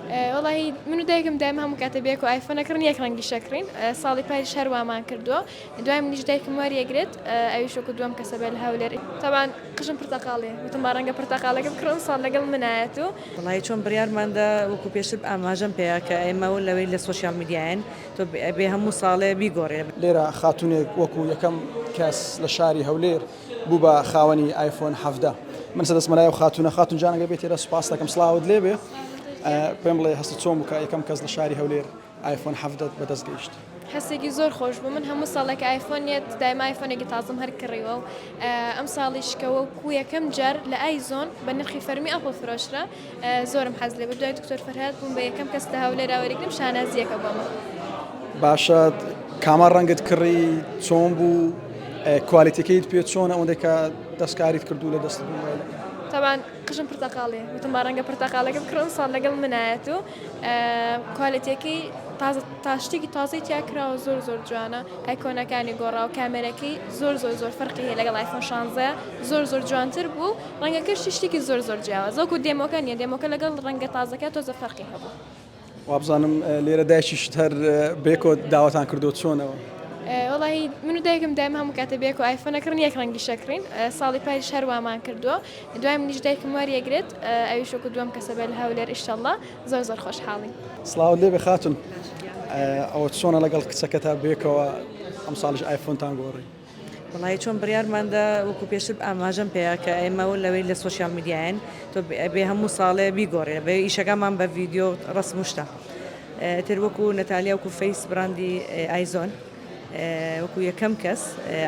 والله منو دايكم دائما هم كاتبيك وايفون كرن يكرن شكرين صالي باي شهر وما كردو دواي من دايكم وري جريت ايشو كدوم كسب الهولر طبعا قشن برتقالي وتمارنجا برتقالي كم صار لقل مناتو والله چون بریار مانده وکو پیشتر ئاماژەم پێەیە کە ئێمە لەوەی لە سوۆسیال میدیاین تۆ بێ هەموو ساڵێ بیگۆڕێ لێرە خاتونێک وەکو یەکەم کەس لە شاری هەولێر بوو بە خاوەنی آیفۆن 17 من سەدەسمەلای و خاتون جانەگە بێت تێرە سوپاس دەکەم سڵاوت لێبێ پێم بڵێ هەست چۆن بکە یەکەم کەس لە شاری هەولێر آیفۆن 17 بەدەست گەیشت. حسێکی زۆر خۆش بوو من هەموو ساڵێک ئایفۆنیت دایم ئایفۆنێکی تازم هەر کڕیوە و ئەم ساڵیشکەوە و یەکەم جار لە ئایزۆن بە نرخی فەرمی ئەپڵ فرۆشرا زۆرم حەز لێ دوای دکتۆر فەرهاد بووم بە یەکەم کەس لە هەولێر ئاوەریگرم شانازیەکە بۆمە. باشە کامان ڕەنگت کڕی چۆن بوو کوالیتیکەیت پێ چۆنە ئەوەندەی کە دەستکاریت کردو لە دەست موبایلەکە. طبعا قشن برتقالي وتمارنجا برتقالي كم صار لقل مناتو كواليتيكي تاشتيكي تازي تياكرا وزور زور جوانا ايكونا كاني قرا وكاميرا كي زور فرقي هي لقل ايفون شانزة زور جوان تربو رنجا كرش تشتيكي زور جواز وكو ديمو كان ديمو لقل رنجا تازة كاتو فرقي هبو وابزانم ليرة دايشت هر بيكو دعوتان كردو تشونەوە. والله منو دايكم دائما هم كاتبيك وايفون كرن يكرن شكرين صالي باي شهر وما كردو دواي من دايكم وري جريت ايشو كدوم كسب الهولر ان شاء الله زور خوش حالي. سڵاو لێ بێ خاتون ئەوە چۆنە لەگەڵ کچەکەتا بێکەوە ئەم ساڵش ئایفۆنتان گۆڕی. وڵی چۆن بریار مانده وەکو پیشتر ئاماژەم پێەیە کە ئێمە لەوەی لە سوۆسیال میدیاین تۆ بێ هەموو ساڵێ بیگۆڕێ بێ ئیشەکەمان بە ڤیدیۆ ڕسمشتە تر وەکو نەتالیا وەکو فەیس براندی ئایزۆن وەکو یەکەم کەس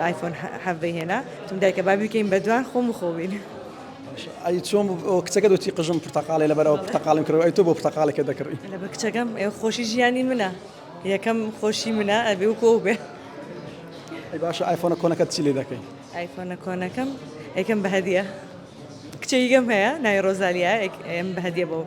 ئایفۆن حەڤەی هێنا تم دایکە بابی بکەین بەدوان خۆم بخۆبین. ئەی چۆن کچەکە دوتی قژم پرتەقاڵی لەبەرەوە پرتەقاڵیم کردەوە ئەی تۆ بۆ پرتەقاڵێکە دەکڕی. لەبەر کچەکەم خۆشی ژیانی منە یەکەم خۆشی منە ئەبێ وکۆ بێ. ئەی باشە ئایفۆنە کۆنەکەت چی لێ دەکەی؟ ئایفۆنە کۆنەکەم یەکەم بە هەدیە کچەیگەم هەیە ناوی ڕۆزالیە ئەم بە هەدیە بۆ